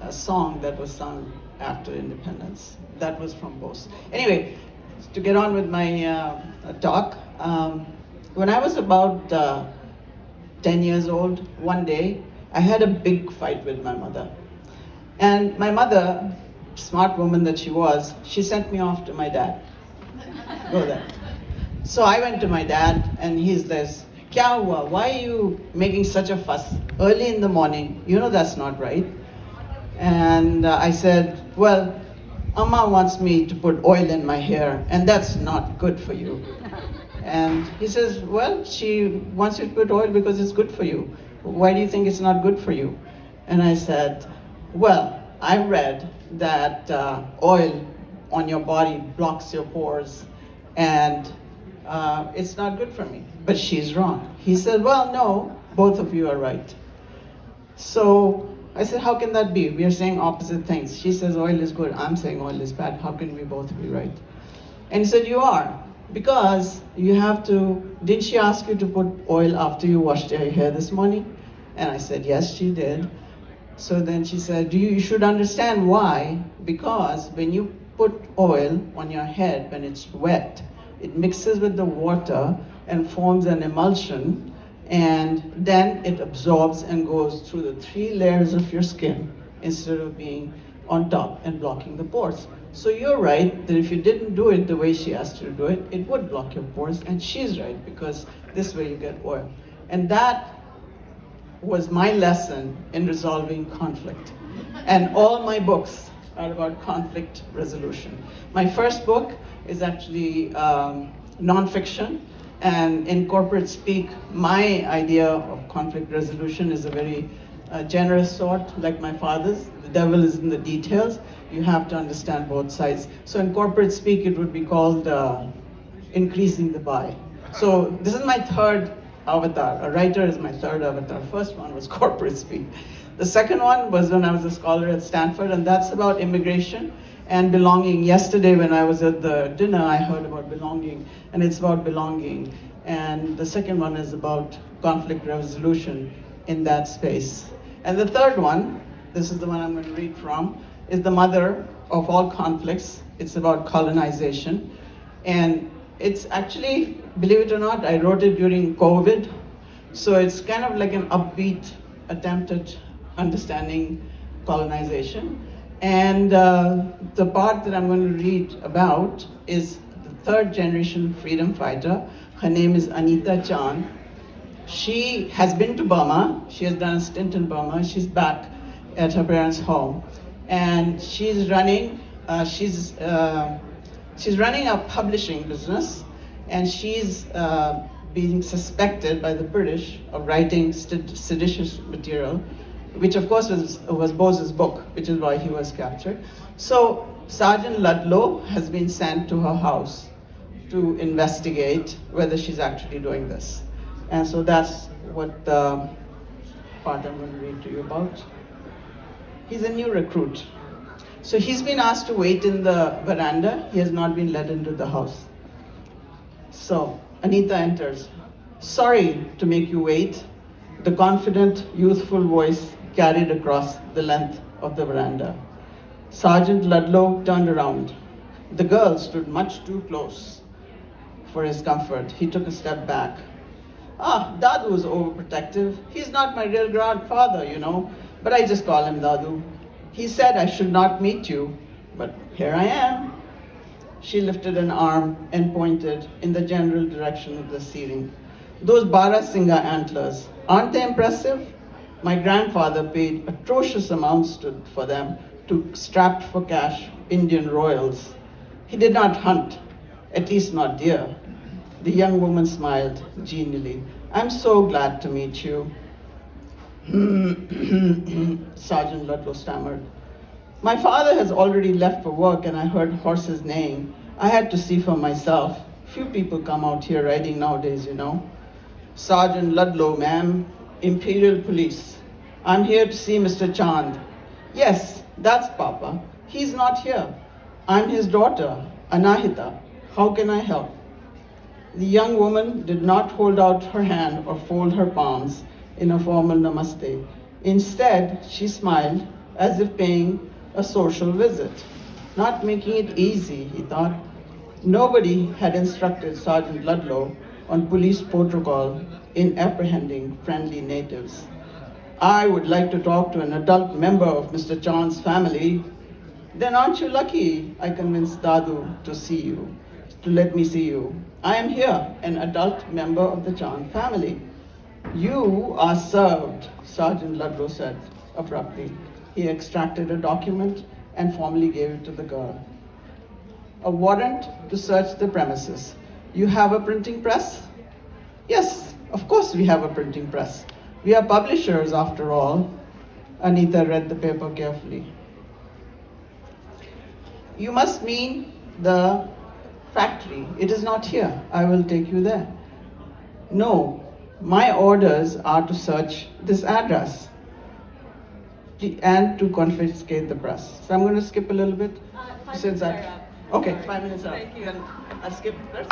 a song that was sung after independence. That was from Bose. Anyway, to get on with my talk, when I was about 10 years old, one day, I had a big fight with my mother. And my mother, smart woman that she was, she sent me off to my dad. Go there. So I went to my dad, and he's this, Kya hua? Why are you making such a fuss early in the morning? You know that's not right. And I said, well, Amma wants me to put oil in my hair, and that's not good for you. And he says, well, she wants you to put oil because it's good for you. Why do you think it's not good for you? And I said, well, I read that oil on your body blocks your pores, and it's not good for me. But she's wrong. He said, well, no, both of you are right. So I said, how can that be? We are saying opposite things. She says oil is good, I'm saying oil is bad. How can we both be right? And he said, you are. Because you have to, didn't she ask you to put oil after you washed your hair this morning? And I said, yes, she did. So then she said, you should understand why. Because when you put oil on your head when it's wet, it mixes with the water and forms an emulsion, and then it absorbs and goes through the 3 layers of your skin instead of being on top and blocking the pores. So you're right that if you didn't do it the way she asked you to do it, it would block your pores, and she's right because this way you get oil. And that was my lesson in resolving conflict. And all my books are about conflict resolution. My first book is actually nonfiction, and in corporate speak, my idea of conflict resolution is a very generous sort, like my father's. The devil is in the details. You have to understand both sides. So in corporate speak, it would be called increasing the buy. So this is my third avatar. A writer is my third avatar. First one was corporate speak. The second one was when I was a scholar at Stanford, and that's about immigration and belonging. Yesterday when I was at the dinner, I heard about belonging, and it's about belonging. And the second one is about conflict resolution in that space. And the third one, this is the one I'm going to read from, is the mother of all conflicts. It's about colonization. And it's actually, believe it or not, I wrote it during COVID. So it's kind of like an upbeat attempt at understanding colonization. And the part that I'm going to read about is the third generation freedom fighter. Her name is Anita Chand. She has been to Burma. She has done a stint in Burma. She's back at her parents' home. And she's running a publishing business, and she's being suspected by the British of writing seditious material, which of course was Bose's book, which is why he was captured. So Sergeant Ludlow has been sent to her house to investigate whether she's actually doing this. And so that's what the part I'm going to read to you about. He's a new recruit. So he's been asked to wait in the veranda. He has not been let into the house. So Anita enters. Sorry to make you wait, the confident, youthful voice carried across the length of the veranda. Sergeant Ludlow turned around. The girl stood much too close for his comfort. He took a step back. Dadu is overprotective. He's not my real grandfather, you know, but I just call him Dadu. He said I should not meet you, but here I am. She lifted an arm and pointed in the general direction of the ceiling. Those Barasingha antlers, aren't they impressive? My grandfather paid atrocious amounts for them to strapped for cash Indian royals. He did not hunt, at least not deer. The young woman smiled genially. I'm so glad to meet you. Sergeant Ludlow stammered. My father has already left for work, and I heard horses neighing. I had to see for myself. Few people come out here riding nowadays, you know. Sergeant Ludlow, ma'am, Imperial Police. I'm here to see Mr. Chand. Yes, that's Papa. He's not here. I'm his daughter, Anahita. How can I help? The young woman did not hold out her hand or fold her palms in a formal namaste. Instead, she smiled, as if paying a social visit. Not making it easy, he thought. Nobody had instructed Sergeant Ludlow on police protocol in apprehending friendly natives. I would like to talk to an adult member of Mr. Chand's family. Then aren't you lucky? I convinced Dadu to see you, to let me see you. I am here, an adult member of the Chand family. You are served, Sergeant Ludlow said abruptly. He extracted a document and formally gave it to the girl. A warrant to search the premises. You have a printing press? Yes, of course we have a printing press. We are publishers after all. Anita read the paper carefully. You must mean the factory. It is not here. I will take you there. No, my orders are to search this address and to confiscate the press. So I'm going to skip a little bit. 5 since minutes I, are up. Okay, 5 minutes are up. Thank you. Then I'll skip the rest.